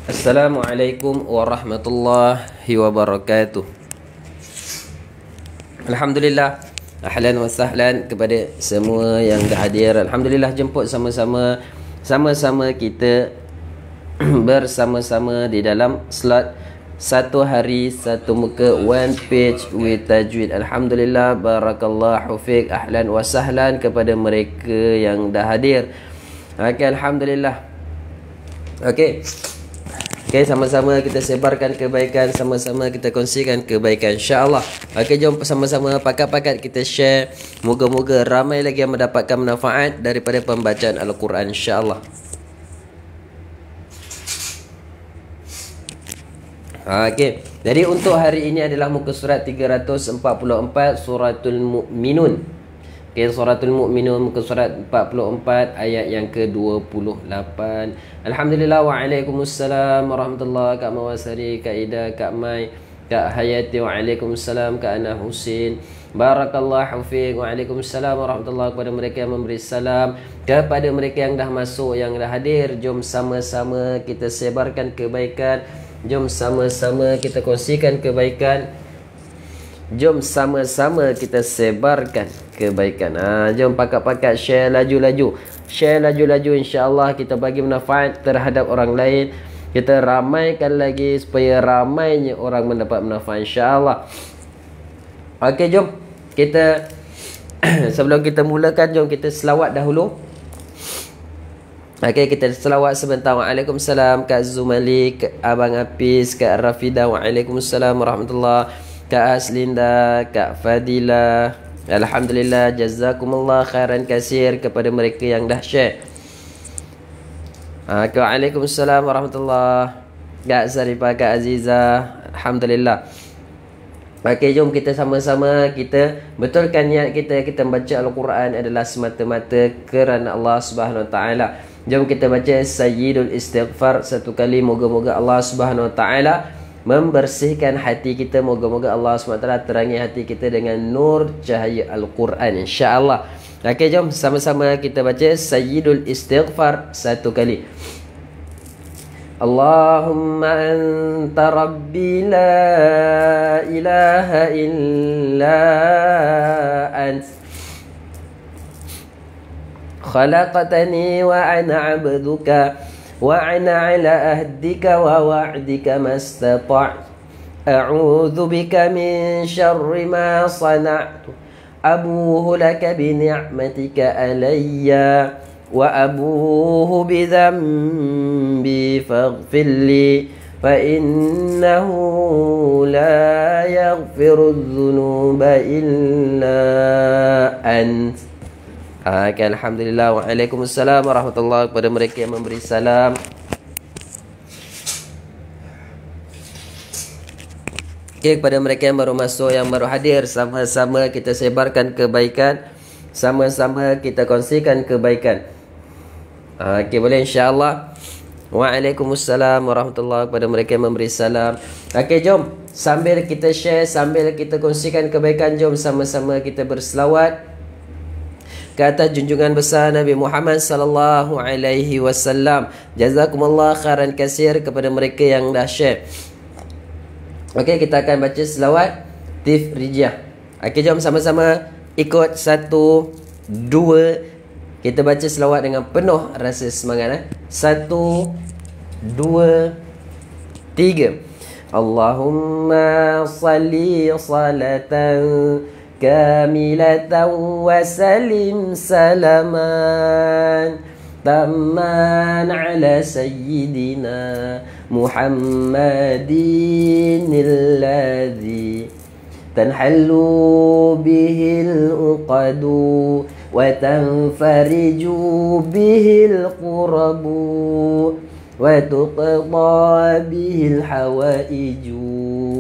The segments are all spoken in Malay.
Assalamualaikum warahmatullahi wabarakatuh. Alhamdulillah, ahlan wa sahlan kepada semua yang dah hadir. Alhamdulillah jemput sama-sama kita bersama-sama di dalam slot satu hari satu muka, one page with tajwid. Alhamdulillah, barakallahu fiik, ahlan wa sahlan kepada mereka yang dah hadir. Okey, alhamdulillah. Okey, sama-sama kita sebarkan kebaikan, sama-sama kita kongsikan kebaikan, insya-Allah. Okey, jom sama-sama pakat-pakat kita share. Moga-moga ramai lagi yang mendapatkan manfaat daripada pembacaan Al-Quran, insya-Allah. Okey, jadi untuk hari ini adalah muka surat 344, Suratul Mu'minun. Okey, Suratul Mu'minun muka surat 44 ayat yang ke-28. Alhamdulillah, waalaikumsalam warahmatullahi, Kak Mawasari, Kak Ida, Kak Mai, Kak Hayati, waalaikumsalam, Kak Ana Husin. Barakallahu fiik, waalaikumsalam warahmatullahi, kepada mereka yang memberi salam, kepada mereka yang dah masuk, yang dah hadir. Jom sama-sama kita sebarkan kebaikan. Jom sama-sama kita kongsikan kebaikan. Jom sama-sama kita sebarkan kebaikan. Jom pakat-pakat share laju-laju. Share laju-laju, insya-Allah kita bagi manfaat terhadap orang lain. Kita ramaikan lagi supaya ramainya orang mendapat manfaat, insya-Allah. Okey, jom kita sebelum kita mulakan, jom kita selawat dahulu. Okey, kita selawat sebentar. Waalaikumsalam Kak Zumali, Kak Abang Apis, Kak Rafida, waalaikumsalam warahmatullahi, Kak Aslinda, Kak Fadila. Alhamdulillah, jazakumullah khairan kasir kepada mereka yang dah share. Waalaikumsalam warahmatullahi, Kak Sarifah, Kak Aziza. Alhamdulillah. Okey, jom kita sama-sama kita betulkan niat kita membaca Al-Quran adalah semata-mata kerana Allah Subhanahu Wa Taala. Jom kita baca Sayyidul Istighfar satu kali. Moga-moga Allah Subhanahu Wa Taala membersihkan hati kita. Moga-moga Allah SWT terangi hati kita dengan nur cahaya Al-Quran, insya-Allah. Okey, jom sama-sama kita baca Sayyidul Istighfar satu kali. Allahumma anta rabbi la ilaha illa ant khalaqtani wa ana 'abduka wa ana 'ala ahdika wa wa'dika mastata'. A'udzu bika min syarri ma sana'tu. Abuhu laka bi ni'matika alayya wa abuhu bi dhanbi faghfir li fa innahu la yaghfiru dzunuba illa ant. Okay, alhamdulillah. Waalaikumsalam warahmatullahi, kepada mereka yang memberi salam. Okay, kepada mereka yang baru masuk, yang baru hadir, sama-sama kita sebarkan kebaikan, sama-sama kita kongsikan kebaikan. Okay, boleh, insya-Allah. Waalaikumsalam warahmatullahi, kepada mereka yang memberi salam. Okay, jom sambil kita share, sambil kita kongsikan kebaikan, jom sama-sama kita berselawat ke atas junjungan besar Nabi Muhammad sallallahu alaihi wasallam. Jazakumullah khairan kasir kepada mereka yang dah share. Okey, kita akan baca selawat Tifrijiyah. Okey, jom sama-sama ikut 1 2 kita baca selawat dengan penuh rasa semangat. 1 2 3. Allahumma salli salatan kamilatan wa salim salaman tamman ala sayyidina Muhammadin alladhi tanhallu bihil uqadu wa tanfariju bihil qurabu wa tuqda bihil hawaiju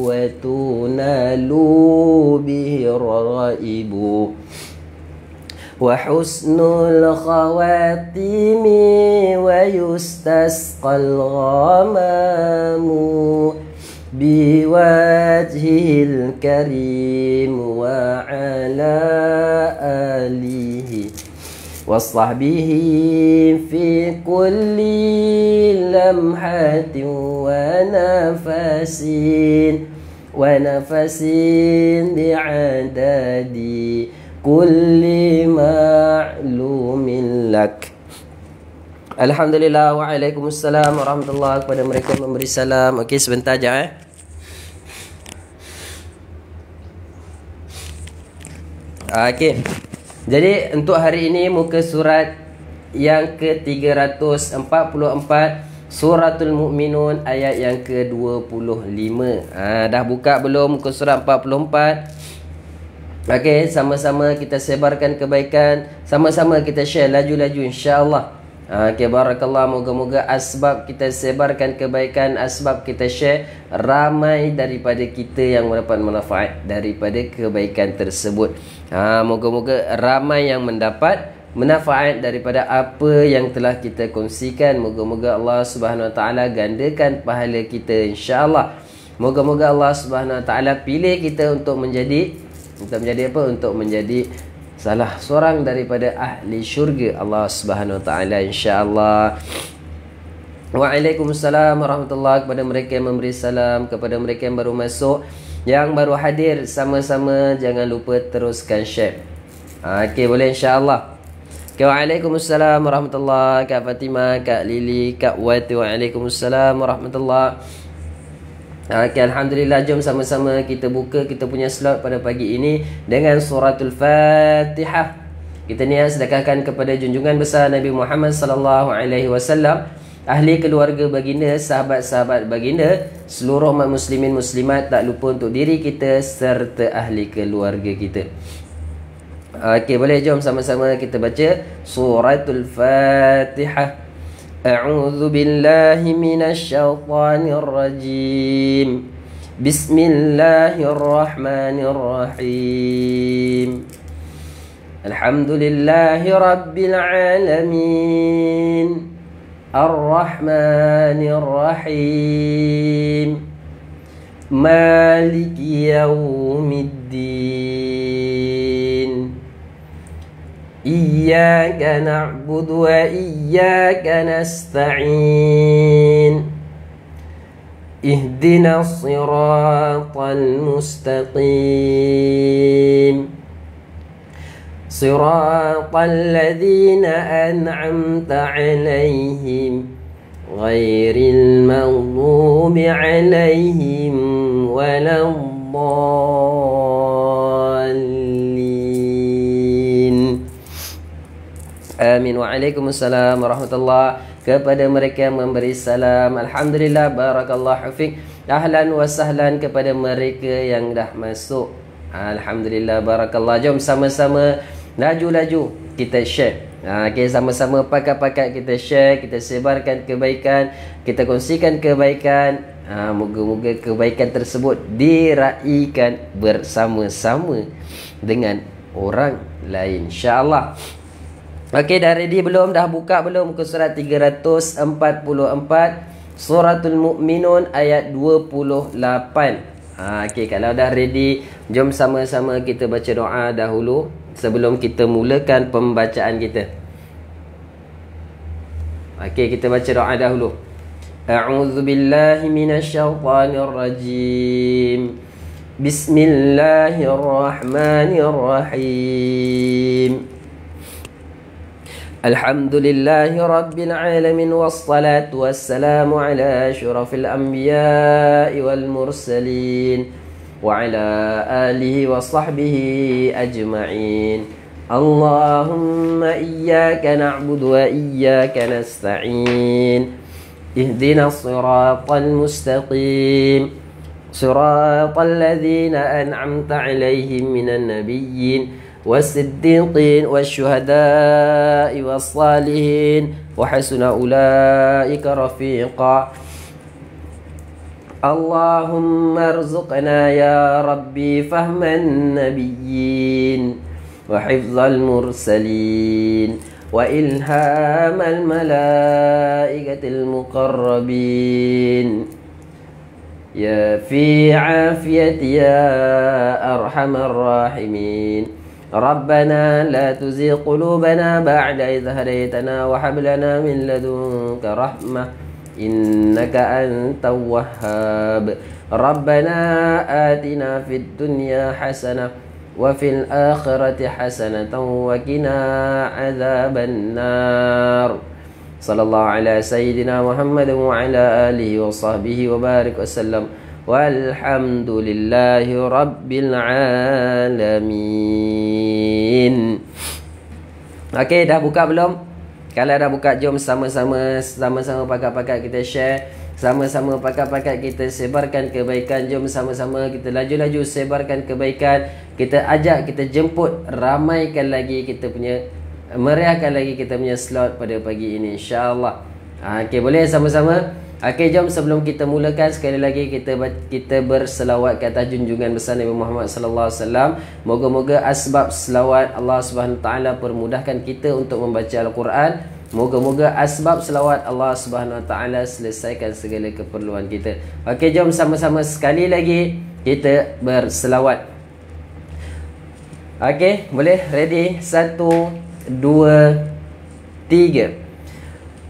wa tunalu bihi raibu wa husnul khawatimi wa yustasqal ghamamu biwajhil karim wa ala alihi وصحبه في كل لمحة ونفس بعدد كل معلوم لك. Alhamdulillah. Waalaikumsalam warahmatullahi. Kepada mereka memberi salam. Okey, sebentar je Okey. Jadi untuk hari ini muka surat yang ke-344, Suratul Mukminun, ayat yang ke-25. Dah buka belum muka surat 44? Okey, sama-sama kita sebarkan kebaikan, sama-sama kita share laju-laju insya-Allah. Okey, barakallah. Moga-moga asbab kita sebarkan kebaikan, asbab kita share, ramai daripada kita yang mendapat manfaat daripada kebaikan tersebut. Moga-moga ramai yang mendapat manfaat daripada apa yang telah kita kongsikan. Moga-moga Allah Subhanahu Wa Taala gandakan pahala kita insya-Allah. Moga-moga Allah Subhanahu Wa Taala pilih kita untuk menjadi apa? Untuk menjadi salah seorang daripada ahli syurga Allah Subhanahu Wa Taala insya-Allah. Waalaikumsalam warahmatullahi. Kepada mereka yang memberi salam, kepada mereka yang baru masuk, yang baru hadir, sama-sama jangan lupa teruskan share. Okey, boleh insya-Allah. Okay, waalaikumsalam warahmatullahi. Kak Fatimah, Kak Lili, Kak Wati, waalaikumsalam warahmatullahi. Okay, Alhamdulillah. Jom sama-sama kita buka kita punya slot pada pagi ini dengan suratul Fatihah. Kita niat sedekahkan kepada junjungan besar Nabi Muhammad sallallahu alaihi wasallam, ahli keluarga baginda, sahabat-sahabat baginda, seluruh umat muslimin muslimat, tak lupa untuk diri kita serta ahli keluarga kita. Okey, boleh jom sama-sama kita baca suratul Fatihah. أعوذ بالله من الشيطان الرجيم بسم الله الرحمن الرحيم الحمد لله رب العالمين الرحمن الرحيم مالك يوم الدين إياك نعبد وإياك نستعين اهدنا الصراط المستقيم صراط الذين أنعمت عليهم غير المغضوب عليهم ولا الضالين. Amin. Waalaikumsalam warahmatullahi. Kepada mereka yang memberi salam, alhamdulillah, barakallahu fiik. Ahlan wa sahlan kepada mereka yang dah masuk. Alhamdulillah, barakallah. Jom sama-sama laju-laju kita share. Okay, sama-sama pakat-pakat kita share, kita sebarkan kebaikan, kita kongsikan kebaikan. Moga-moga kebaikan tersebut diraikan bersama-sama dengan orang lain insya-Allah. Okey, dah ready belum? Dah buka belum muka surat 344 Suratul Mukminun ayat 28. Okey, kalau dah ready, jom sama-sama kita baca doa dahulu sebelum kita mulakan pembacaan kita. Okey, kita baca doa dahulu. A'udzu billahi minasyaitonir rajim. Bismillahirrahmanirrahim. Alhamdulillahi Rabbil Alamin. Wassalatu wassalamu ala asyrafil anbiya'i wal mursalin wa ala alihi wa sahbihi ajma'in. Allahumma iyyaka na'budu wa iyyaka nasta'in. Ihdinas siratal mustaqim. Siratal ladzina an'amta 'alaihim minan nabiyyin والصديقين والشهداء والصالحين وحسن أولئك رفيقا. اللهم ارزقنا يا ربي فهم النبيين وحفظ المرسلين وإلهام الملائكة المقربين يا في عافية يا أرحم الراحمين. ربنا لا تزغ قلوبنا بعد إذ هديتنا وهب لنا من لدنك رحمة إنك أنت الوهاب ربنا آتنا في الدنيا حسنة وفي الآخرة حسنة وقنا عذاب النار صلى الله على سيدنا محمد وعلى آله وصحبه وبارك وسلم والحمد لله رب العالمين. Okey, dah buka belum? Kalau dah buka, jom sama-sama pakat-pakat kita share, sama-sama pakat-pakat kita sebarkan kebaikan. Jom sama-sama kita laju-laju sebarkan kebaikan. Kita ajak, kita jemput, ramaikan lagi kita punya, meriahkan lagi kita punya slot pada pagi ini, insya-Allah. Okey, boleh sama-sama? Okey, jom sebelum kita mulakan sekali lagi kita berselawat ke atas junjungan besar Nabi Muhammad sallallahu alaihi wasallam. Moga-moga asbab selawat Allah Subhanahu taala permudahkan kita untuk membaca Al-Quran. Moga-moga asbab selawat Allah Subhanahu taala selesaikan segala keperluan kita. Okey, jom sama-sama sekali lagi kita berselawat. Okey, boleh? Ready? 1 2 3.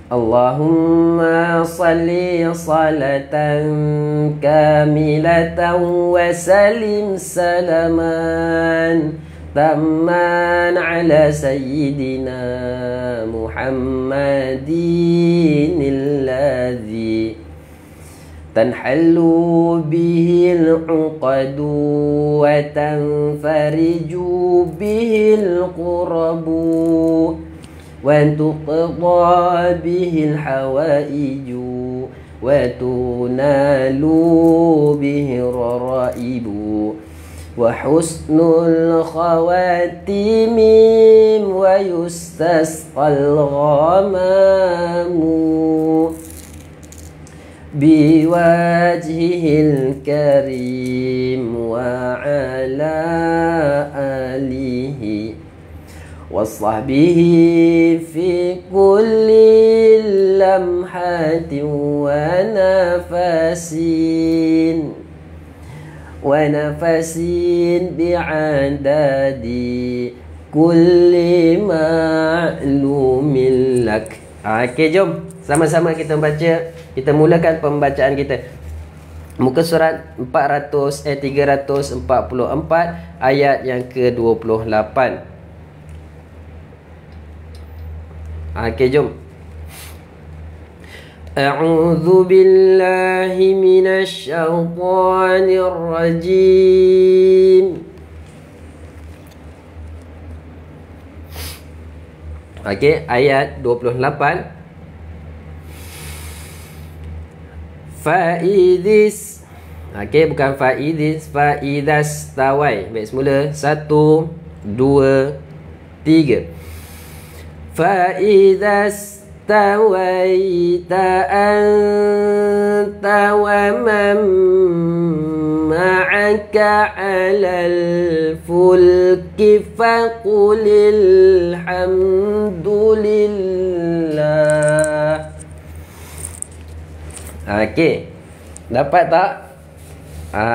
Allahumma salli salatan kamilatan wa salim salaman tamman ala sayyidina Muhammadin alladhi tanhallu bihi al-uqadu wa tanfariju bihi al-qurabu وتقضى به الحوائج وتنال به الرائب وحسن الخواتيم ويستسقى الغمام بوجهه الكريم وعلى آله وصحبه في كل لمحة ونفس بعدد كل معلوم لك. Okey, jom sama-sama kita baca. Kita mulakan pembacaan kita. Muka surat 344 ayat yang ke-28. Okey, jom. A'udzu billahi minasy syaithanir rajim. Okey, ayat 28. Faidis. Okey, bukan faidis, faidas tawai. Baik, semula 1 2 3. فإذا استويت أنت ومن معك على الفلك فقل الحمد لله. Okey, dapat tak?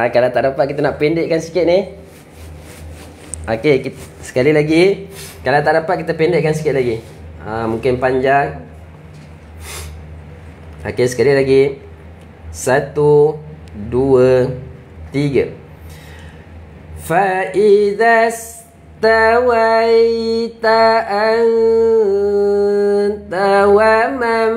Kalau tak dapat, kita nak pendekkan sikit ni. Okey, sekali lagi. Kalau tak dapat, kita pendekkan sikit lagi. Mungkin panjang. Okey, sekali lagi. 1 2 3. فإذا استويت أنت ومن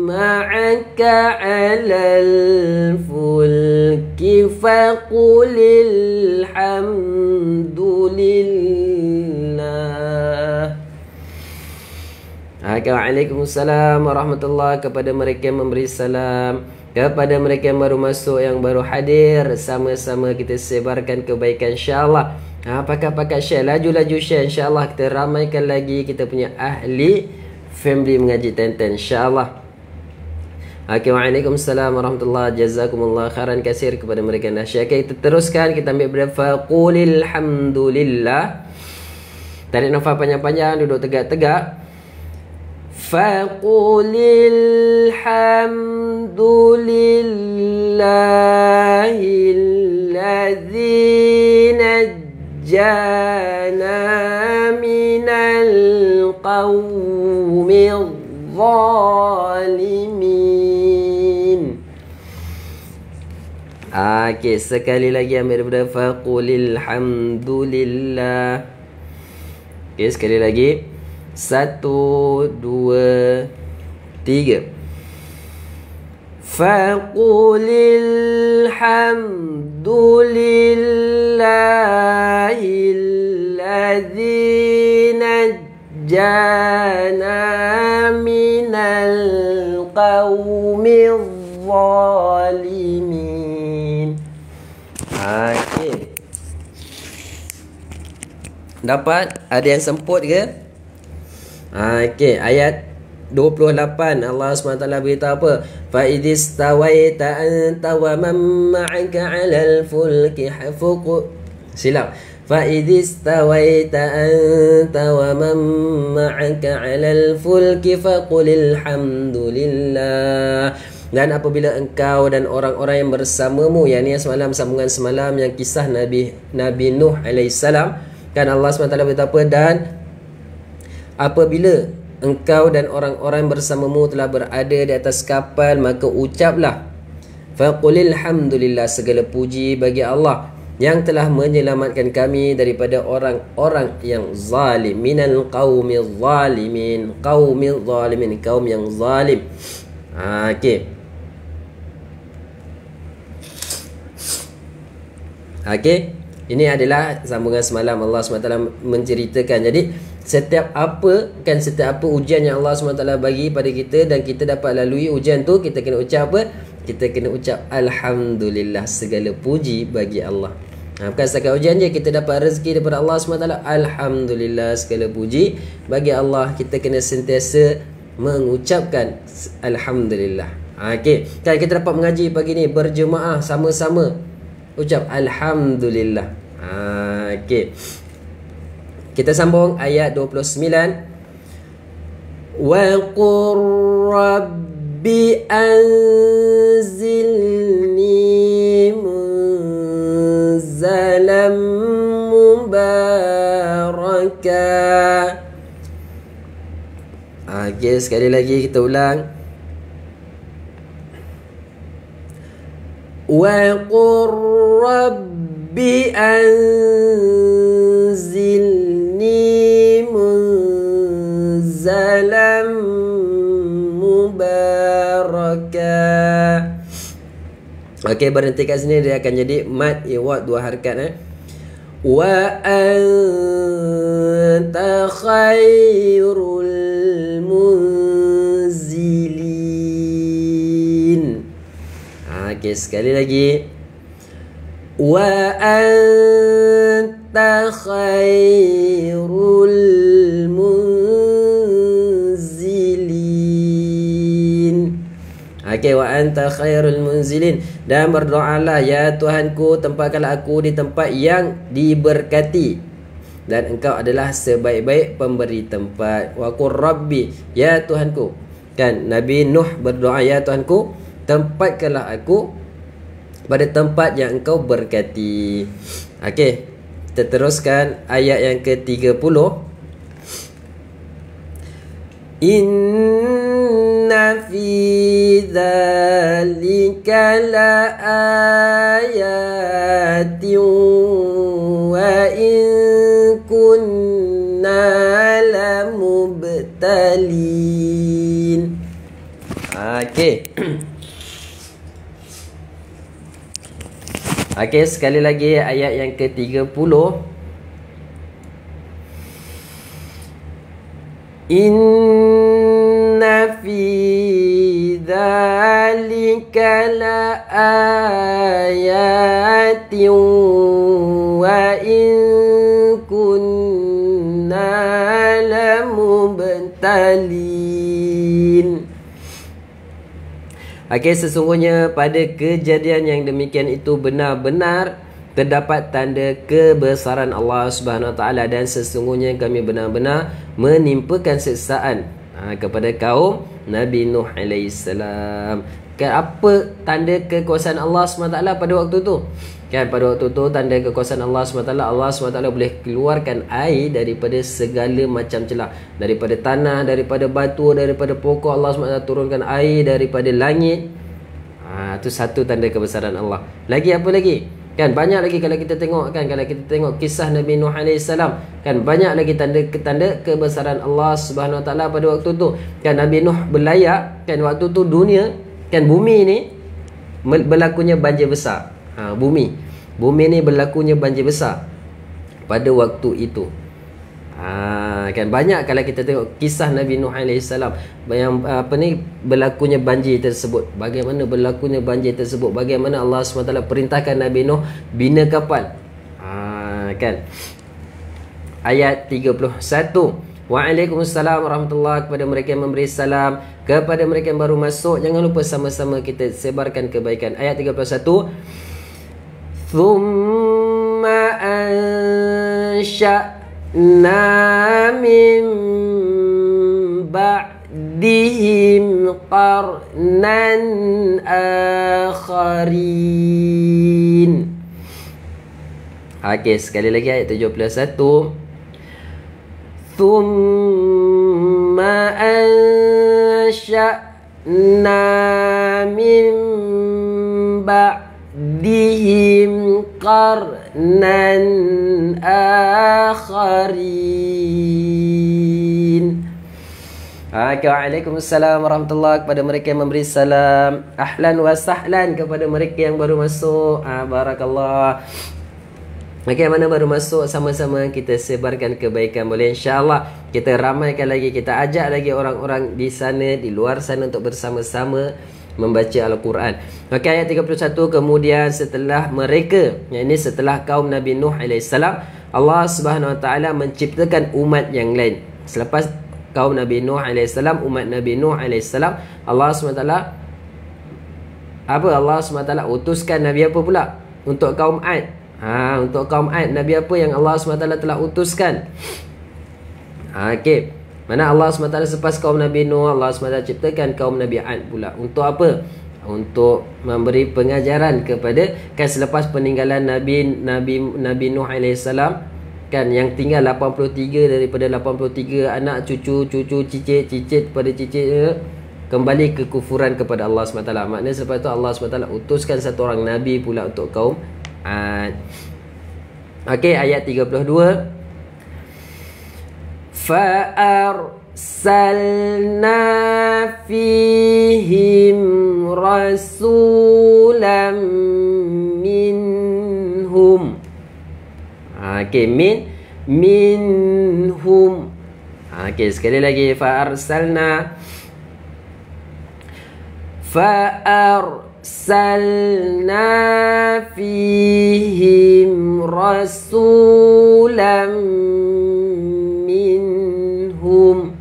معك على الفلك فقل الحمد لله. Waalaikumsalam warahmatullahi, kepada mereka yang memberi salam, kepada mereka yang baru masuk, yang baru hadir, sama-sama kita sebarkan kebaikan, insya-Allah. Pakat-pakat share, laju-laju share, insya-Allah kita ramaikan lagi kita punya ahli family mengaji Tenten, insya-Allah. Waalaikumsalam warahmatullahi, jazakumullah khairan katsir kepada mereka yang dah share. Kita teruskan, kita ambil berapa qulil hamdulillah. Tarik nafas panjang-panjang, duduk tegak-tegak. Faqulil hamdulillahilladzi najjana najjana minal qawmil zalimin. Okey, sekali lagi ambil daripada faqulil hamdulillah. Okey, sekali lagi. 1, 2, 3. Faqulil hamdulillahilladzi najjana minal qawmil zalimin. Okey. Dapat? Ada yang semput ke? Okey, ayat 28 Allah SWT beritahu apa? Fa idhistawaita anta wa man ma'aka 'alal fulki hafuq. Silap. Fa idhistawaita anta wa man ma'aka 'alal fulki faqulil hamdulillah. Dan apabila engkau dan orang-orang yang bersamamu, yang ni semalam sambungan semalam yang kisah Nabi Nuh alaihissalam, kan Allah SWT berkata apa? Dan apabila engkau dan orang-orang bersamamu telah berada di atas kapal, maka ucaplah faqulil hamdulillah, segala puji bagi Allah yang telah menyelamatkan kami daripada orang-orang yang zalim, minal qaumil zalimin, qaumil zalimin, kaum yang zalim. Okey. Okey, ini adalah sambungan semalam Allah SWT menceritakan. Jadi setiap apa ujian yang Allah SWT bagi pada kita dan kita dapat lalui ujian tu, kita kena ucap apa? Kita kena ucap alhamdulillah, segala puji bagi Allah. Bukan setakat ujian je, kita dapat rezeki daripada Allah SWT, alhamdulillah, segala puji bagi Allah. Kita kena sentiasa mengucapkan alhamdulillah. Okey, kan kita dapat mengaji pagi ni berjemaah sama-sama ucap alhamdulillah. Okey. Kita sambung ayat 29. Wa qur rabbi anzilni munzalam mubaraka. Okey, sekali lagi kita ulang. Wa qur rabbi anzilni munzalam mubaraka. Okey, berhenti kat sini, dia akan jadi mad iwad 2 harakat. Wa anta khairul munzilin. Okey, sekali lagi. Wa anta khairul munzilin. Okey, wa anta khairul munzilin. Dan berdoalah, ya Tuhanku, tempatkanlah aku di tempat yang diberkati, dan engkau adalah sebaik-baik pemberi tempat. Wa qur rabbi, ya Tuhanku. Kan Nabi Nuh berdoa, ya Tuhanku, tempatkanlah aku pada tempat yang engkau berkati. Okey, kita teruskan ayat yang ke-30. Inna fi dzalika la ayatin wa in kunna lamubtalin. Okey. Okey, sekali lagi ayat yang ke-30. Inna fi dzalika la ayatin wa in kunna lamubtalin. Okey, sesungguhnya pada kejadian yang demikian itu benar-benar terdapat tanda kebesaran Allah Subhanahu Wa Taala, dan sesungguhnya kami benar-benar menimpakan siksaan kepada kaum Nabi Nuh alaihissalam. Kan apa tanda kekuasaan Allah SWT pada waktu tu? Kan pada waktu tu tanda kekuasaan Allah SWT, Allah SWT boleh keluarkan air daripada segala macam celah, daripada tanah, daripada batu, daripada pokok. Allah SWT turunkan air daripada langit. Itu satu tanda kebesaran Allah. Lagi apa lagi? Kan banyak lagi kalau kita tengok, kan kalau kita tengok kisah Nabi Nuh AS, kan banyak lagi tanda kebesaran Allah Subhanahu Wa Taala pada waktu tu. Kan Nabi Nuh berlayak, kan waktu tu dunia, kan bumi ni berlakunya banjir besar. Bumi ni berlakunya banjir besar pada waktu itu. Kan banyak kalau kita tengok kisah Nabi Nuh AS yang berlakunya banjir tersebut. Bagaimana berlakunya banjir tersebut, bagaimana Allah SWT perintahkan Nabi Nuh bina kapal. Kan ayat 31. Waalaikumsalam warahmatullahi, kepada mereka yang memberi salam, kepada mereka yang baru masuk. Jangan lupa sama-sama kita sebarkan kebaikan. Ayat 31. Thumma ansha'na min ba'dihim qarnan akharin. Okey, sekali lagi ayat 71. Thumma ansha'na min ba'dihim qarnan akharin. Waalaikumsalam warahmatullahi, kepada mereka yang memberi salam. Ahlan wa sahlan kepada mereka yang baru masuk. Barakallah. Okey, mana baru masuk, sama-sama kita sebarkan kebaikan. Boleh, insya-Allah kita ramaikan lagi, kita ajak lagi orang-orang di sana, di luar sana untuk bersama-sama membaca Al-Quran. Okey, ayat 31. Kemudian setelah mereka, yang ini setelah kaum Nabi Nuh AS, Allah Subhanahu Wa Taala menciptakan umat yang lain. Selepas kaum Nabi Nuh AS, umat Nabi Nuh AS, Allah SWT Allah SWT utuskan Nabi apa pula? Untuk kaum Ad. Untuk kaum Ad, Nabi apa yang Allah SWT telah utuskan? Okey, mana Allah SWT selepas kaum Nabi Nuh, Allah SWT ciptakan kaum Nabi Ad pula. Untuk apa? Untuk memberi pengajaran kepada, kan selepas peninggalan Nabi Nuh AS, kan yang tinggal 83 daripada 83 anak cucu cicit pada cicit kembali ke kufuran kepada Allah SWT. Maknanya selepas itu Allah SWT utuskan satu orang Nabi pula untuk kaum Ad. Okey, ayat 32. Fa'arsalna fihim rasulam minhum. Okey, minhum. Okey, sekali lagi. Fa'arsalna fihim rasulam minhum.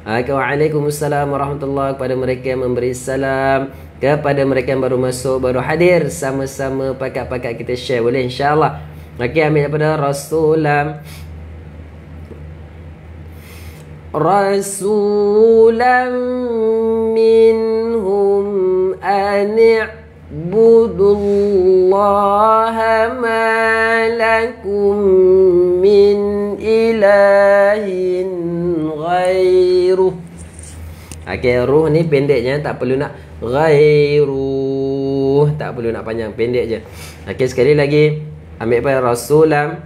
Waalaikumsalam warahmatullahi, kepada mereka yang memberi salam, kepada mereka yang baru masuk, baru hadir, sama-sama pakat-pakat kita share. Boleh, insya-Allah. Okey, ambil daripada rasulam minhum ani'budullaha ma lakum min ilahin ghairuh. Okey, ruh ni pendeknya, tak perlu nak ghairuh, tak perlu nak panjang, pendek je. Okey, sekali lagi, ambil pada rasulam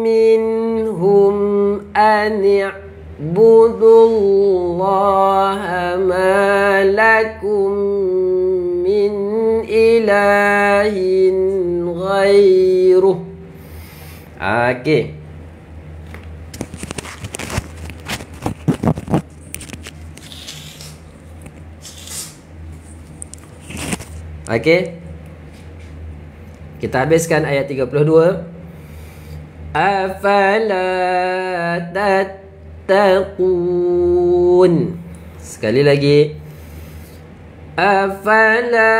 minhum ani'budullaha ma lakum min ilahin ghairuh. Okey. Okey. Kita habiskan ayat 32. Afala tattaqun. Sekali lagi. Afala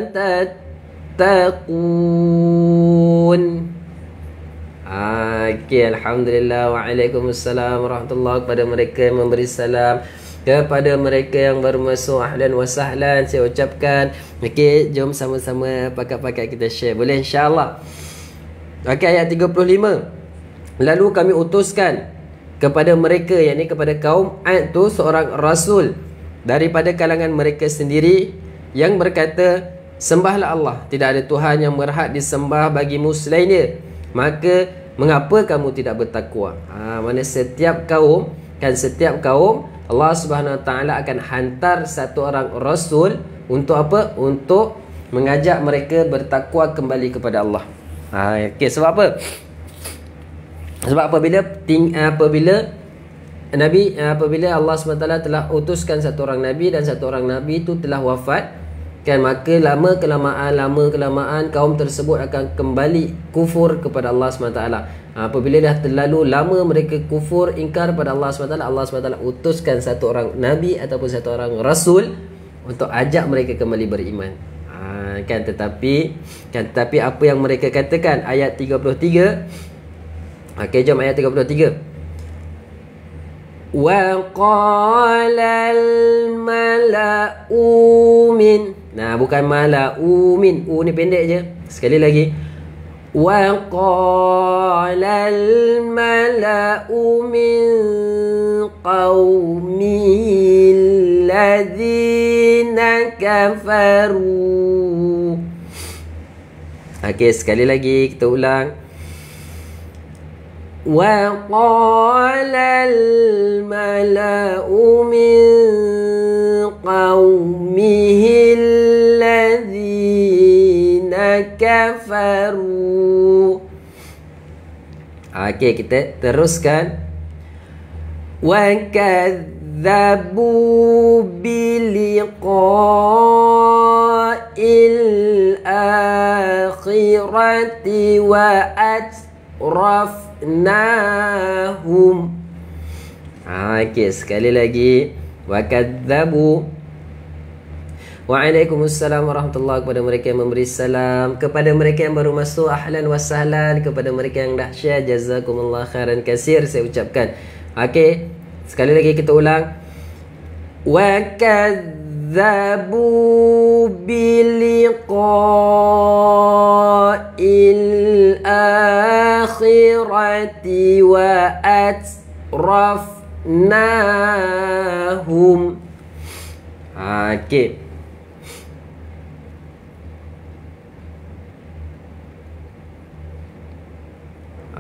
tattaqun. Okey, alhamdulillah. Waalaikumsalam warahmatullahi, kepada mereka yang memberi salam, kepada mereka yang baru masuk, ahlan wa sahlan saya ucapkan. Okey, jom sama-sama pakat-pakat kita share. Boleh insya-Allah. Okey, ayat 35. Lalu kami utuskan kepada mereka, yakni kepada kaum Ad tu, seorang rasul daripada kalangan mereka sendiri yang berkata, sembahlah Allah, tidak ada Tuhan yang berhak disembah bagimu selain Dia. Maka mengapa kamu tidak bertakwa? Mana setiap kaum Allah Subhanahu Wa Taala akan hantar satu orang rasul untuk apa? Untuk mengajak mereka bertakwa kembali kepada Allah. Okey, sebab apa? Sebab apabila Allah SWT telah utuskan satu orang Nabi dan satu orang Nabi itu telah wafat, kan, maka lama kelamaan kaum tersebut akan kembali kufur kepada Allah SWT. Apabila dah terlalu lama mereka kufur, ingkar pada Allah SWT, Allah SWT utuskan satu orang Nabi ataupun satu orang Rasul untuk ajak mereka kembali beriman. Tetapi apa yang mereka katakan? Ayat 33. Okey, jom ayat 33. Wa qala al-mala'u min. Bukan mala'u min. Ni pendek je. Sekali lagi. Wa qala al-mala'u min qawmi alladhina kafaru. Okey, sekali lagi kita ulang. Wa qala al-mala'u min qawmihi alladhina kafaru. Okey, kita teruskan. Wa kadzabu biliqa'il akhirati wa atrafnahum. Okey, sekali lagi. Wa kadzabu. Waalaikumsalam warahmatullahi, kepada mereka yang memberi salam, kepada mereka yang baru masuk, ahlan wa sahlan, kepada mereka yang dah share, jazakumullah khairan katsir saya ucapkan. Okey, sekali lagi kita ulang. Wa kadzabu biliqa'il akhirati wa atrafnahum. Okey.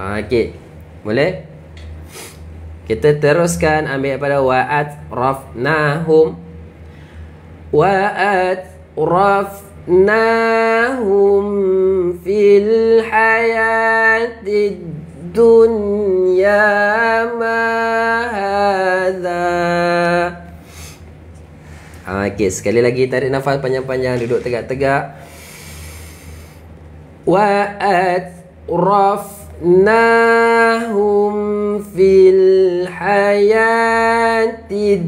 Okey, boleh? Kita teruskan, ambil pada wa atrafnahum. Wa atrafnahum fil hayatid dunya ma hadza. Okey, sekali lagi tarik nafas panjang-panjang, duduk tegak-tegak. Wa atrafnahum fil hayatid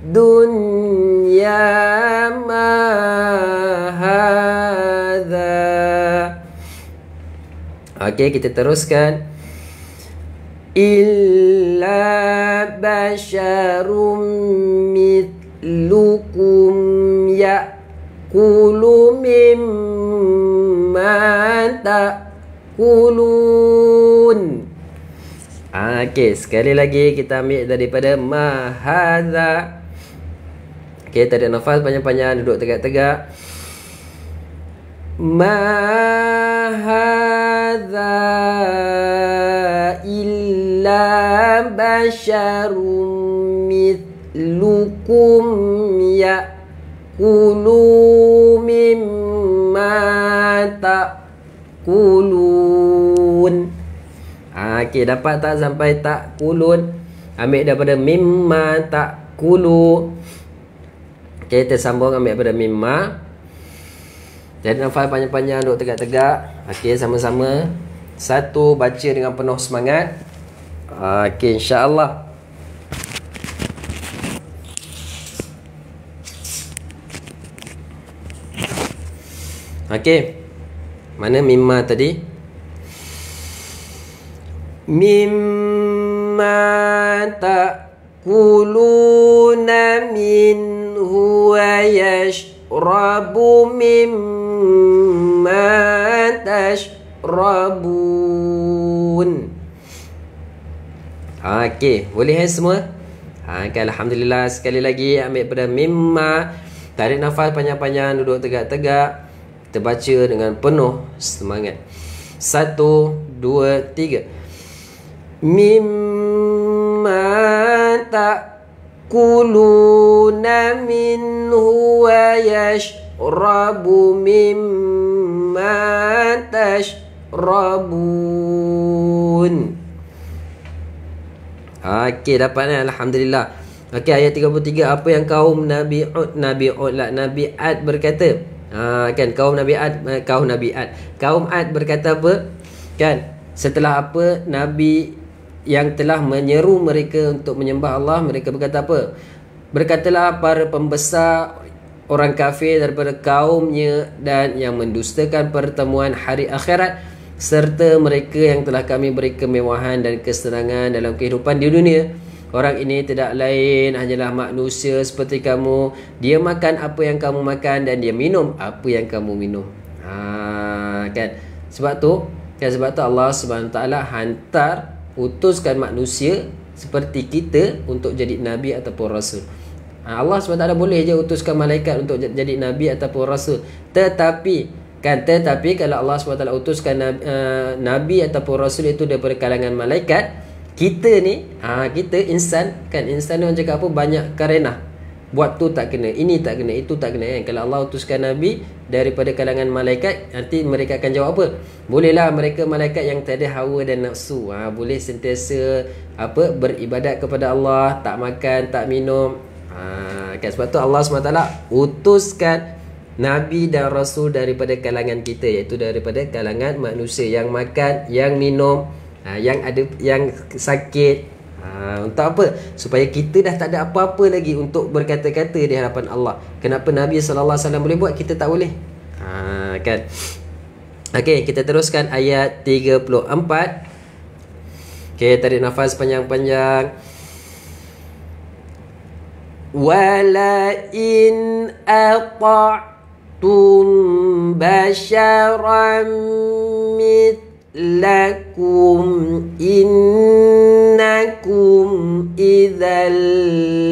dunya ma hadza. Okey, kita teruskan. Illa basyarum mithlukum ya'kulu mimma ta'kulun. Okey, sekali lagi kita ambil daripada ma hadza. Okey, tarik nafas panjang-panjang, duduk tegak-tegak. Ma hadza illa basyarum mithlukum ya'kulu mimma ta'kulun. Okey, dapat tak sampai ta'kulun? Ambil daripada mimma ta'kulu. Okey, kita sambung ambil daripada mimma. Jadi nafas panjang-panjang, duduk tegak-tegak. Okey, sama-sama. Satu, baca dengan penuh semangat. Okey, insya-Allah. Okey. Mana mimma tadi? mimma ta'kuluna minhu wa yashrabu mimma tashrabun. Okey, boleh semua? Okay, alhamdulillah. Sekali lagi ambil pada mimma, tarik nafas panjang-panjang, duduk tegak-tegak. Kita baca dengan penuh semangat. 1, 2, 3. Mimma ta'kuluna minhu wa yashrabu mimma tashrabun. Okey, dapatnya alhamdulillah. Okey, ayat 33, apa yang kaum Nabi Ad berkata? Kan kaum Ad berkata apa? Kan setelah apa Nabi yang telah menyeru mereka untuk menyembah Allah, mereka berkata apa? Berkatalah para pembesar orang kafir daripada kaumnya dan yang mendustakan pertemuan hari akhirat, serta mereka yang telah kami beri kemewahan dan kesenangan dalam kehidupan di dunia. Orang ini tidak lain hanyalah manusia seperti kamu. Dia makan apa yang kamu makan dan dia minum apa yang kamu minum. Kan? Sebab tu Allah Subhanahu Taala hantar, utuskan manusia seperti kita untuk jadi nabi ataupun rasul. Allah SWT boleh je utuskan malaikat untuk jadi nabi ataupun rasul. Tetapi kalau Allah SWT utuskan nabi ataupun rasul itu daripada kalangan malaikat, kita ni kita insan, kan insan ni orang cakap apa, banyak karenah. Buat tu tak kena, ini tak kena, itu tak kena, kan. Kalau Allah utuskan nabi daripada kalangan malaikat, nanti mereka akan jawab apa? Bolehlah mereka malaikat yang tak ada hawa dan nafsu, boleh sentiasa beribadat kepada Allah, tak makan, tak minum. Kan sebab tu Allah SWT utuskan nabi dan rasul daripada kalangan kita, iaitu daripada kalangan manusia yang makan, yang minum, yang ada, yang sakit. Untuk apa? Supaya kita dah tak ada apa-apa lagi untuk berkata-kata di hadapan Allah. Kenapa Nabi SAW boleh buat, kita tak boleh? Kan? Okey, kita teruskan ayat 34. Okey, tarik nafas panjang-panjang. Wala in ata'tum basharan lakum innakum idzal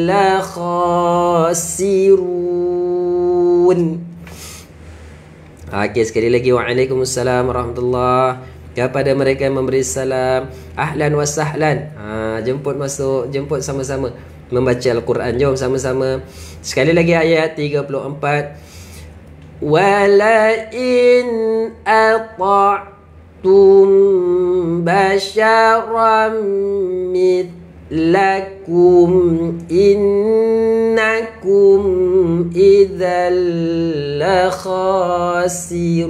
la khasirun. Okey, sekali lagi waalaikumsalam warahmatullahi. Kepada mereka yang memberi salam, ahlan wa sahlan. Jemput masuk, jemput sama-sama membaca Al-Quran. Jom sama-sama. Sekali lagi ayat 34. Wala in ata'tum basharam mitlakum innakum idzal la khasirun.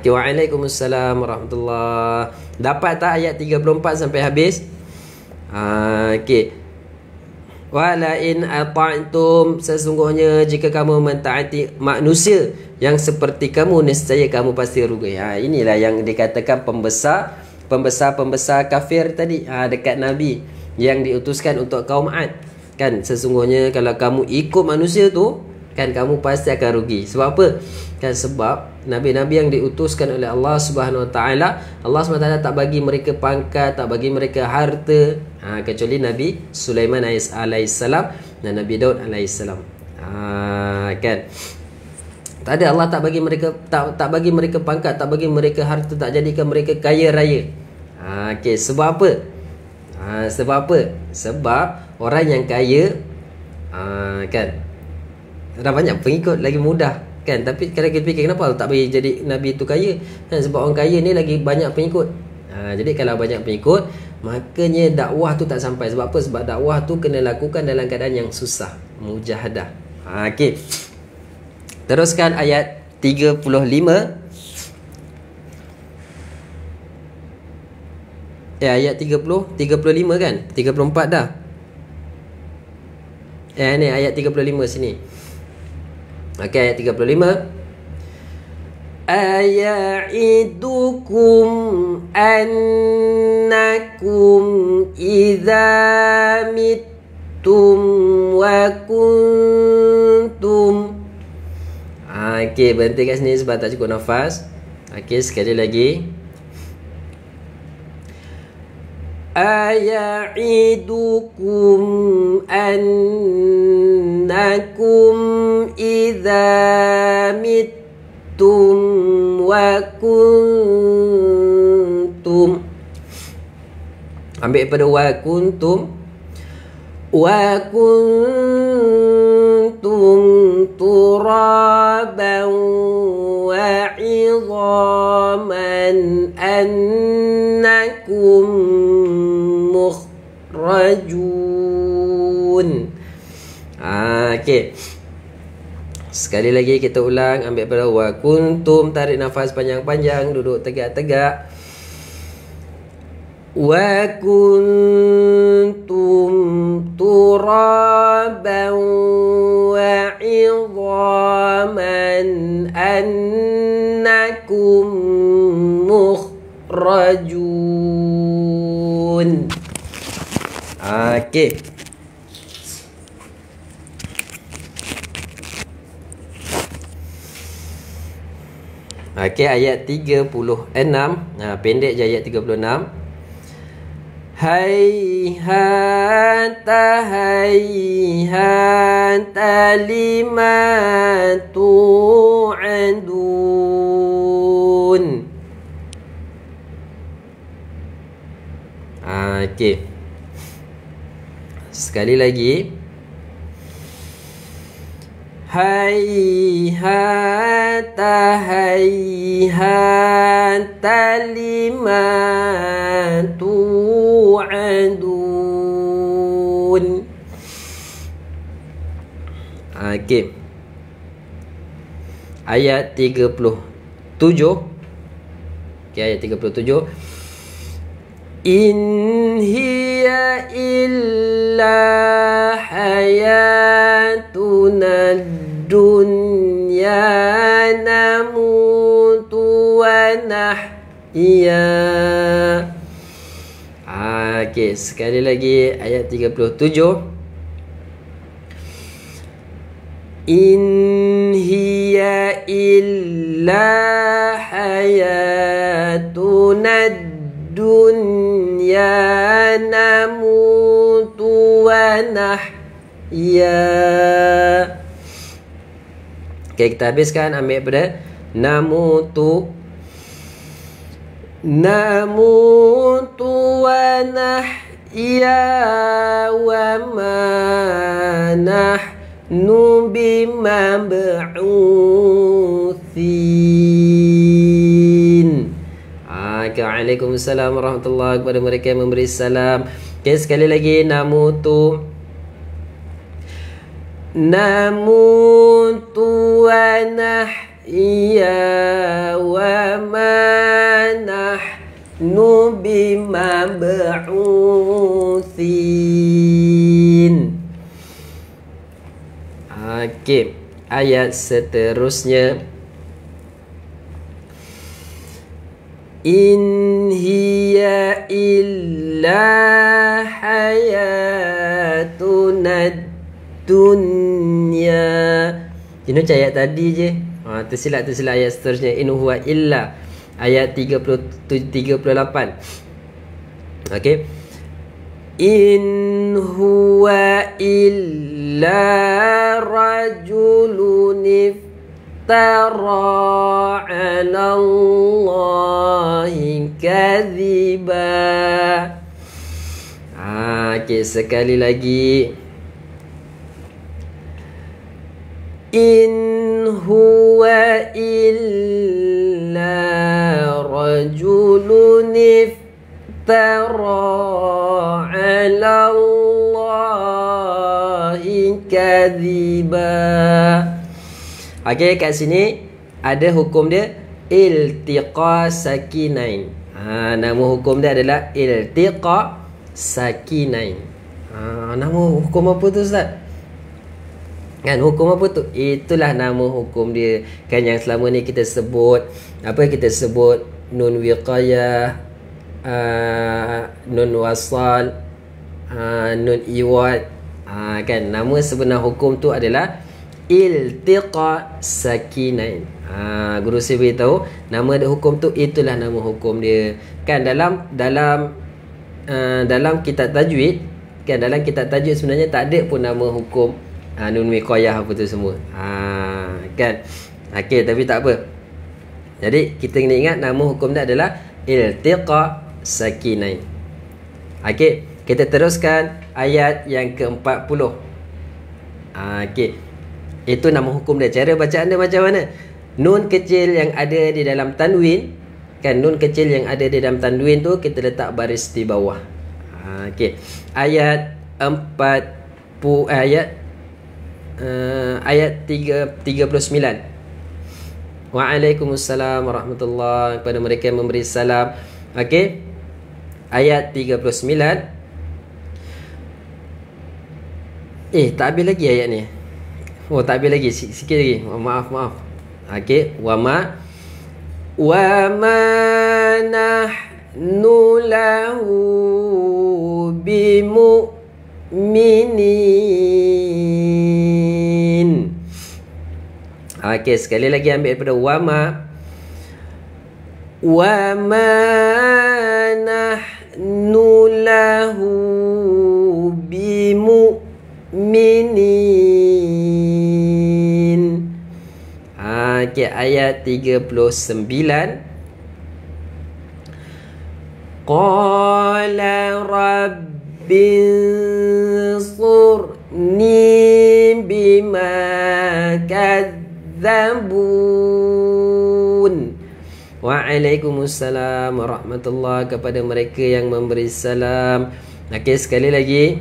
Waalaikumsalam warahmatullahi. Dapat tak ayat 34 sampai habis? Okey. Wala in ata'tum, sesungguhnya jika kamu mentaati manusia yang seperti kamu, nescaya kamu pasti rugi. Inilah yang dikatakan pembesar kafir tadi dekat Nabi yang diutuskan untuk kaum Ad. Kan sesungguhnya kalau kamu ikut manusia tu, kan kamu pasti akan rugi. Sebab apa? Kan sebab nabi-nabi yang diutuskan oleh Allah Subhanahu Wa Taala, Allah Subhanahu Wa Taala tak bagi mereka pangkat, tak bagi mereka harta, kecuali Nabi Sulaiman alaihissalam dan Nabi Daud alaihissalam. Kan tak ada, Allah tak bagi mereka, tak bagi mereka pangkat, tak bagi mereka harta, tak jadikan mereka kaya raya. Okey, sebab apa? Sebab orang yang kaya kan dah banyak pengikut, lagi mudah, kan. Tapi kalau kita fikir, kenapa Allah tak bagi jadi Nabi tu kaya? Kan sebab orang kaya ni lagi banyak pengikut. Jadi kalau banyak pengikut, makanya dakwah tu tak sampai. Sebab apa? Sebab dakwah tu kena lakukan dalam keadaan yang susah, mujahadah. Okey, teruskan ayat 35. Ayat 35 kan? 34 dah. Ni ayat 35 sini. Okey, ayat 35. aya'idukum annakum idza mittum wa kuntum. Okey, berhenti kat sini sebab tak cukup nafas. Okey, sekali lagi. aya'idukum annakum idza mittum wa kuntum. Ambil pada wa kuntum turaban wa 'idhaman annakum mukhrajun. Okey. Sekali lagi kita ulang. Ambil pada wa kuntum, tarik nafas panjang-panjang, duduk tegak-tegak. Wa kuntum turaban wa 'idhaman annakum mukhrajun. Okey. Okey, ayat 36. Pendek je ayat 36. Hayhata hayhata lima tu'adun. Okey. Sekali lagi. Hayhata hayhata lima tu'adun. Okey. Ayat 37. Okey, ayat 37. In hiya illa hayatuna dunya namutu wa nahya. Okey, sekali lagi ayat 37. In hiya illa hayatuna dunya namutu wa nahya. Okay, kita habiskan. Ambil pada namutu wa nahya wa ma nahnu bimab'uthin. Waalaikumsalam warahmatullahi kepada mereka yang memberi salam. Okay, sekali lagi. Namutu wa nahya wa ma nahnu bimab'uthin. Okey, ayat seterusnya. In hiya illa hayatuna dunya. Ini macam ayat tadi je. Tersilap ayat seterusnya. In huwa illa. Ayat 38. Okey. In huwa illa rajulun iftara 'ala Allahi kadhiba. Okey, sekali lagi. In huwa illa rajulun iftara 'ala Allahi kadhiba. Okey, kat sini ada hukum dia iltiqa sakinain. Nama hukum dia adalah iltiqa sakinain. Nama hukum apa tu, Ustaz? Kan hukum apa tu? Itulah nama hukum dia. Kan yang selama ni kita sebut apa, kita sebut nun wiqayah, nun wasal, nun iwad. Kan nama sebenar hukum tu adalah iltiqa sakinain. Guru saya beritahu nama hukum tu, itulah nama hukum dia. Kan dalam kitab tajwid, kan dalam kitab tajwid sebenarnya tak ada pun nama hukum nun wiqayah apa tu semua. Kan. Okey, tapi tak apa. Jadi kita kena ingat nama hukum dia adalah iltiqa sakinain. Okey, kita teruskan ayat yang ke-40. Okey. Itu nama hukum dia. Cara bacaan dia macam mana? Nun kecil yang ada di dalam tanwin, kan nun kecil yang ada di dalam tanwin tu kita letak baris di bawah. Okey. Ayat 39. Waalaikumsalam warahmatullahi, kepada mereka yang memberi salam. Okey. Ayat 39. Tak habis lagi ayat ni. Oh, tak habis lagi. Sikit lagi. Maaf. Okey. Wa ma nahnu lahu bimu'minin. Okey, sekali lagi ambil daripada wa ma nahnu lahu bimu'minin. Okey, ayat 39. Qala rabbinsurni bima kadzabun. Waalaikumsalam warahmatullahi, kepada mereka yang memberi salam. Okey, sekali lagi.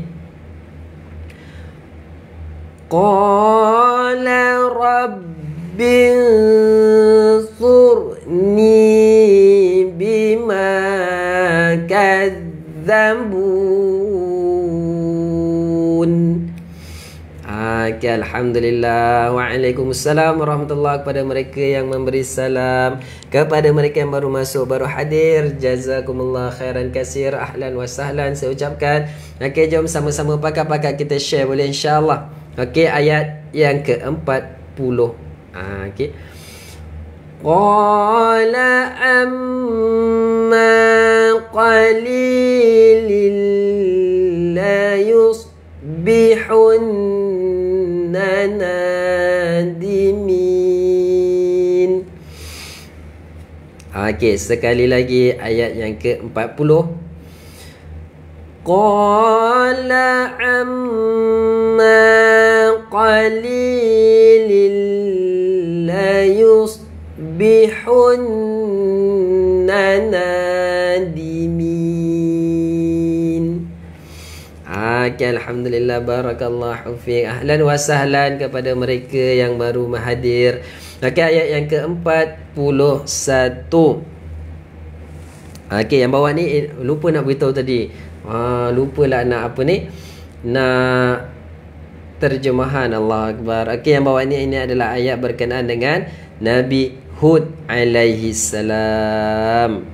Qala rabbinsurni bima kadzabun. Okay, alhamdulillah. Waalaikumsalam warahmatullahi, kepada mereka yang memberi salam. Kepada mereka yang baru masuk, baru hadir, jazakumullah khairan kasir, ahlan wa sahlan saya ucapkan. Okey, jom sama-sama pakar-pakar kita share boleh, insya-Allah. Okey, ayat yang ke-40. Okey. Qala amma qalilin la yusbihunna nadimin. Okey, sekali lagi ayat yang ke-40. Qala amma qalilin la yusbihunna nadimin. Okay, alhamdulillah, barakallahu fiik. Ahlan wa sahlan kepada mereka yang baru hadir. Okay, ayat yang ke-41. Okay, yang bawah ni lupa nak beritahu tadi. Lupalah nak apa ni, nak terjemahan. Allah Akbar. Okay, yang bawah ni, ini adalah ayat berkenaan dengan Nabi Hud alaihi salam.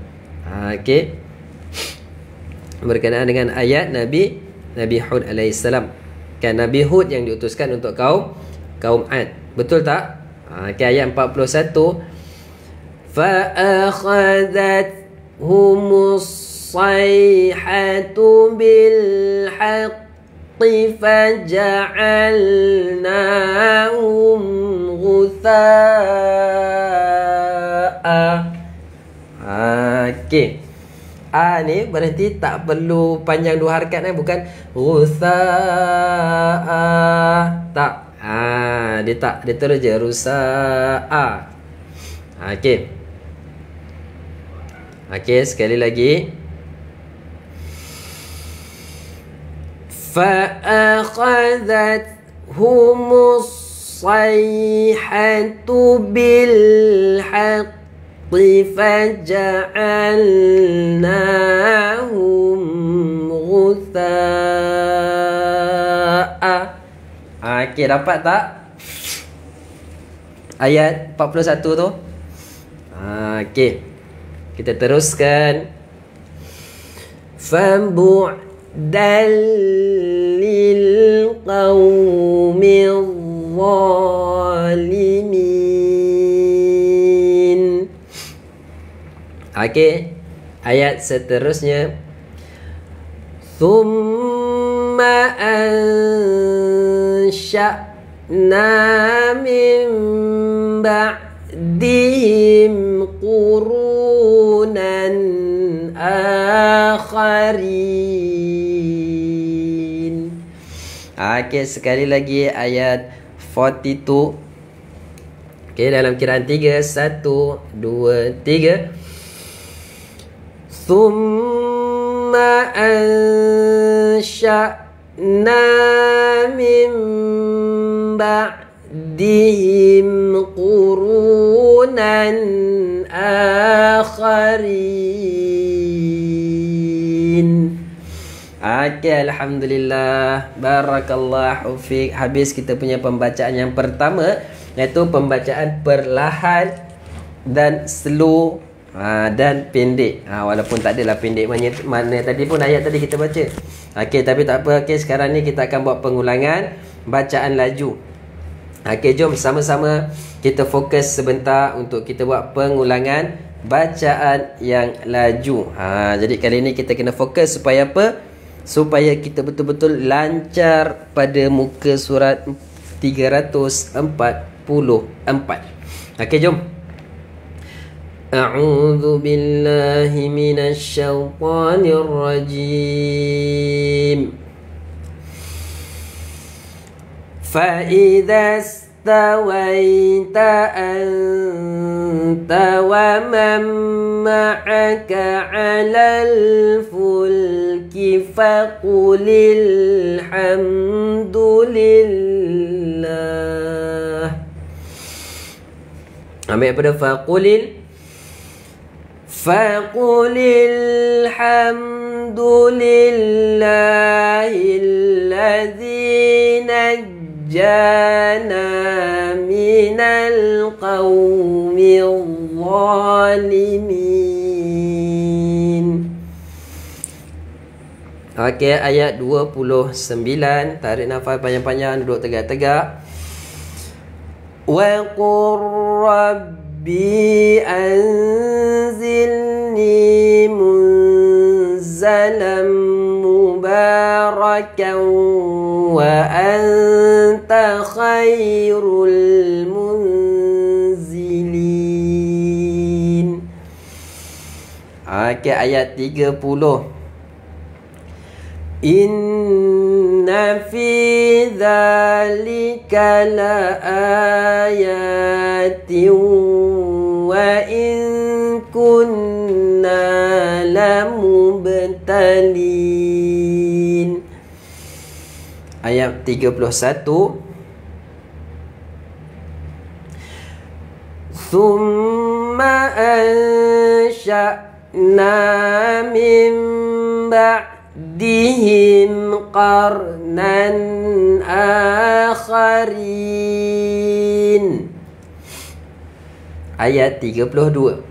Okay, berkenaan dengan ayat Nabi Hud alaihi salam. Kan Nabi Hud yang diutuskan untuk kaum Ad. Betul tak? Okay, ayat 41. Fa akhadhathumus sayhatu bil haqqi faja'alnahum ghutha'a. Okey. Ni berhenti, tak perlu panjang dua harakat, bukan ghutha'a. Tak. Dia tak, dia terus je rusa'a. Okey. Okey, sekali lagi. Fa'akhadhathumus sayhatu bil haqqi faja'alnahum ghutha'a. Okey, dapat tak? Ayat 41 tu. Okey. Kita teruskan. Fabu'dan lil qaumil zalimin. Okey. Ayat seterusnya. Thumma ansha'na min ba'dihim qurunan akharin. Okey, sekali lagi ayat 42. Okey, dalam kiraan 3, 1, 2, 3. Thumma ansha'na min ba'dihim qurunan akharin. Okey, alhamdulillah. Barakallahu fiik. Habis kita punya pembacaan yang pertama, iaitu pembacaan perlahan dan slow dan pendek. Walaupun tak adalah pendek mana tadi pun ayat tadi kita baca. Okey, tapi tak apa. Okey, sekarang ni kita akan buat pengulangan bacaan laju. Okey, jom sama-sama kita fokus sebentar untuk kita buat pengulangan bacaan yang laju. Jadi kali ni kita kena fokus supaya apa? Supaya kita betul-betul lancar pada muka surat 344. Okey, jom. A'udzu billahi minasy syaithanir rajim. Fa idza stawaita anta wa man ma'aka 'alal fulki faqulil hamdulillah. Ambil pada faqulil hamdulillahilladzi najjana minal qaumil zalimin. Okey, ayat 29. Tarik nafas panjang-panjang, duduk tegak-tegak. Wa qur rabbi anzilni munzalam mubarakan wa anta khairul munzilin. Okey, ayat 30. Inna fi dzalika la ayatin wa in kunna lamubtalin. Ayat 31. Thumma ansha'na min ba'dihim qarnan akharin. Ayat 32.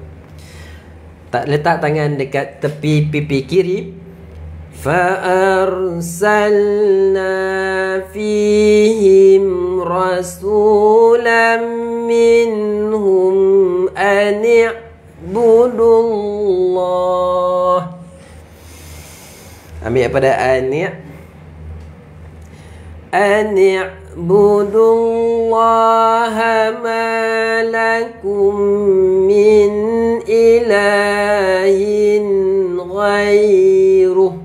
Tak letak tangan dekat tepi pipi kiri. Fa'arsalna fihim rasulan minhum an i'budullah. Ambil pada Ani'budullaha ma lakum min ilahin ghairuh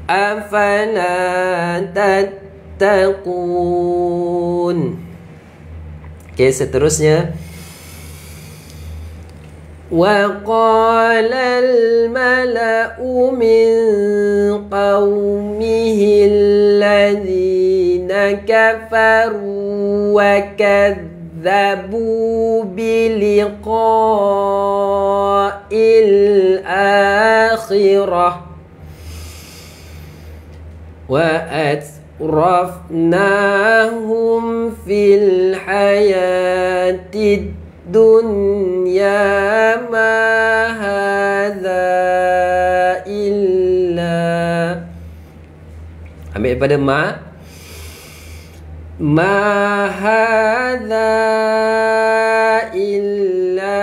afala tattaqun. Okey, seterusnya. وقال الملأ من قومه الذين كفروا وكذبوا بلقاء الآخرة asrafnahum fil hayatid dunya ma hadza illa. Ambil daripada ma hadza illa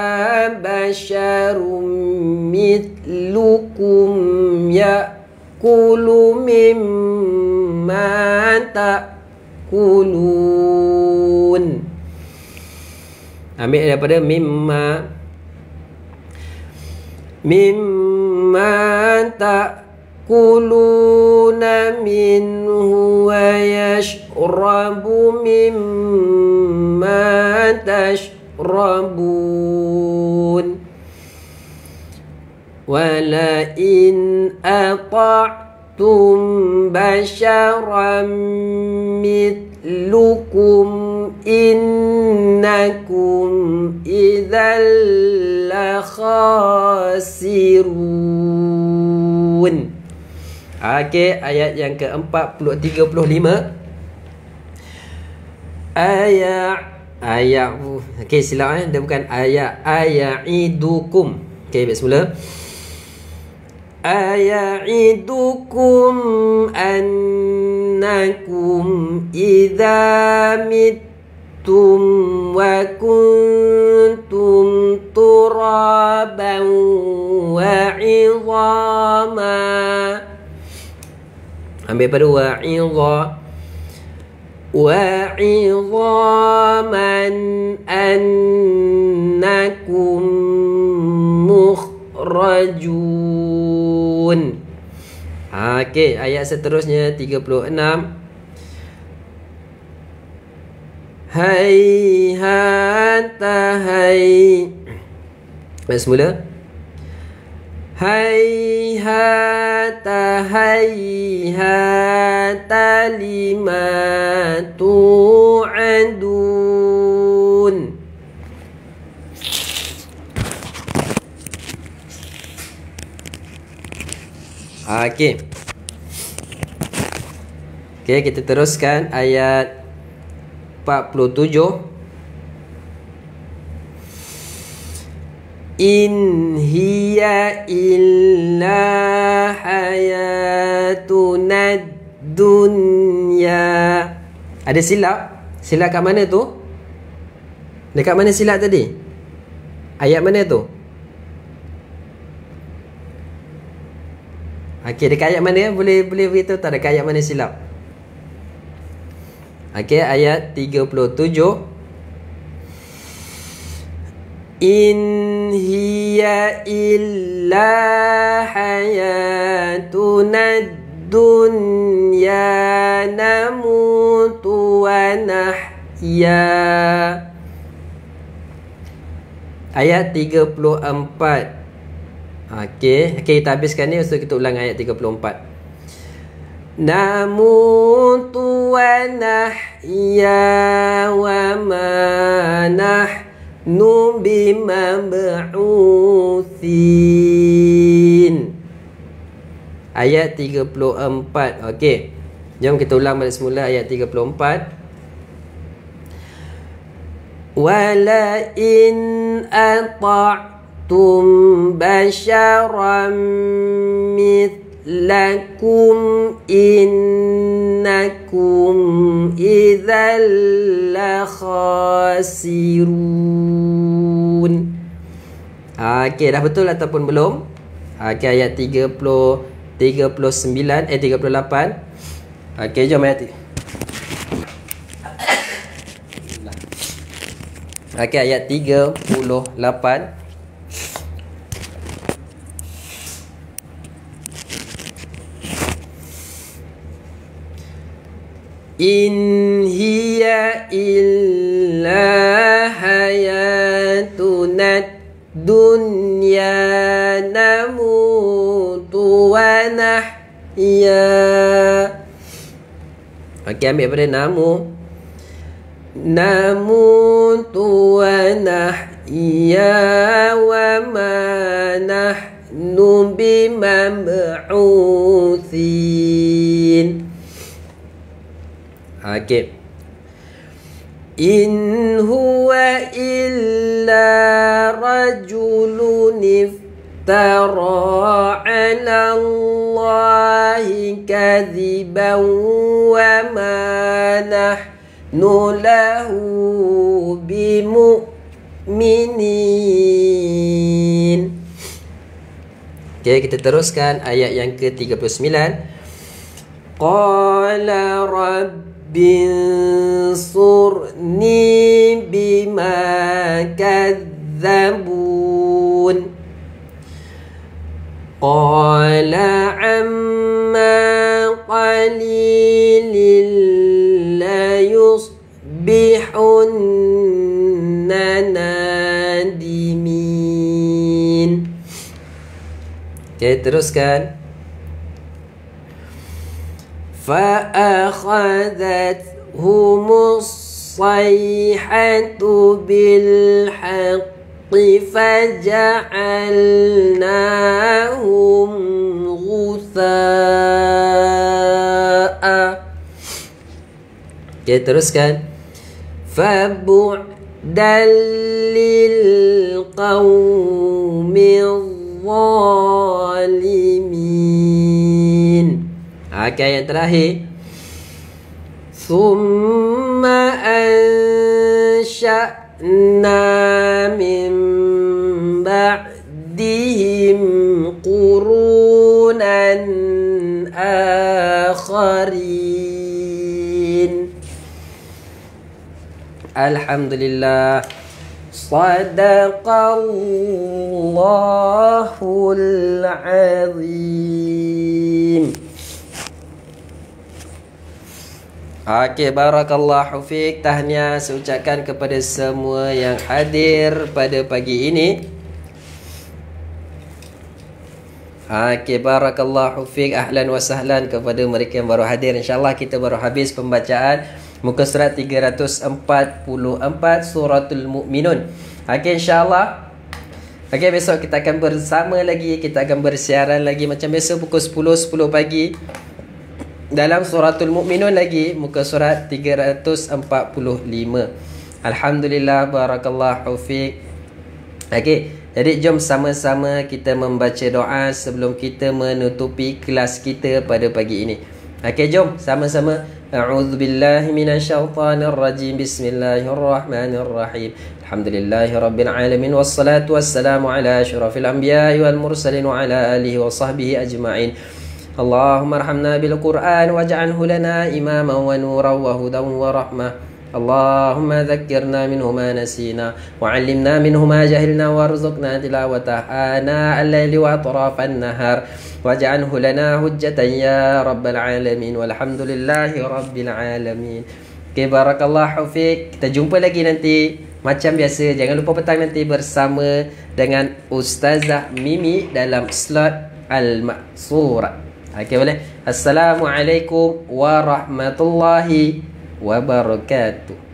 basyarum mithlukum ya'kulu mimma ta'kulun. Ambil daripada mimma ta'kuluna minhu wa yashrabu mimma tashrabun. Wala in ata'tum basyaram mithlukum innakum idzal la khasirun. Okey, ayat yang ke-35. Ayat okey, silap dia bukan aya'idukum. Okey, baik semula. Aya'idukum annakum idza mittum wa kuntum turaban wa 'idhama. Ambil pada wa'idhaman annakum mukhrajun. Okey, ayat seterusnya 36. Hayhata semula. Hayhata lima tu'adun. Okey. Okey, kita teruskan ayat 47. In hiya illa hayatuna dunya. Ada silap? Silap kat mana tu? Dekat mana silap tadi? Ayat mana tu? Okey, dekat ayat mana? Boleh beritahu tak dekat ayat mana silap? Okey, ayat 37. In hiya illa hayatuna dunya namutu wa nahya. Ayat 34. Okey, kita habiskan ni, so kita ulang ayat 34. Namutu wa nahya wa ma nahnu bimab'utsin. Ayat 34. Okey, jom kita ulang balik semula ayat 34. Wala in ata'tum basyaram mithlakum innakum idzal la khasirun. Okey, dah betul ataupun belum? Okey, ayat 38. Okey, jom ayat Okey, ayat 38. In hiya illa hayatuna dunya namutu wa nahya. Okey, ambil pada namutu wa nahya wa ma nahnu bimab'utsin. Okey. In huwa illa rajulun iftara 'ala Allahi kadhiban wa ma nahnu lahu bimu'minin. Okey, kita teruskan ayat yang ke-39. Qala rabbinsurni bima kadzabun. Qala amma qalilin la yusbihunna nadimin. Okey, teruskan. فأخذتهم الصيحة بالحق فجعلناهم غثاء. Okay, teruskan. فبعدا للقوم الظالمين. Okay, yang terakhir. Thumma ansha'na min ba'dihim qurunan akharin. Alhamdulillah. Sadaqallahul azim. Okey, barakallahu fiik. Tahniah saya ucapkan kepada semua yang hadir pada pagi ini. Okey, barakallahu fiik. Ahlan wa sahlan kepada mereka yang baru hadir. InsyaAllah kita baru habis pembacaan muka surat 344 suratul Mu'minun. Okey, insyaAllah. Okey, besok kita akan bersama lagi. Kita akan bersiaran lagi macam biasa pukul 10 pagi. Dalam suratul Mu'minun lagi, muka surat 345. Alhamdulillah, barakallahu fiik. Okey, jadi jom sama-sama kita membaca doa sebelum kita menutupi kelas kita pada pagi ini. Okey, jom sama-sama. A'udzubillahi minasyaitonirrajim. Bismillahirrahmanirrahim. Alhamdulillahirabbil alamin wassalatu wassalamu ala asyrafil anbiya'i wal mursalin wa ala alihi wa sahbihi ajma'in. Allahumma arhamna bil Qur'an waj'alhu lana imaman wa nuran wa hudan wa rahmah. Allahumma dhakkirna minhu ma nasina wa 'allimna minhu ma jahilna warzuqna tilawatah ana al-laili wa atrafan nahar waj'alhu lana hujjatan ya rabbal alamin walhamdulillahi rabbil alamin. Okay, barakallahu fiik. Kita jumpa lagi nanti macam biasa. Jangan lupa petang nanti bersama dengan Ustazah Mimi dalam slot Al-Ma'surah. Okey, boleh. Assalamualaikum warahmatullahi wabarakatuh.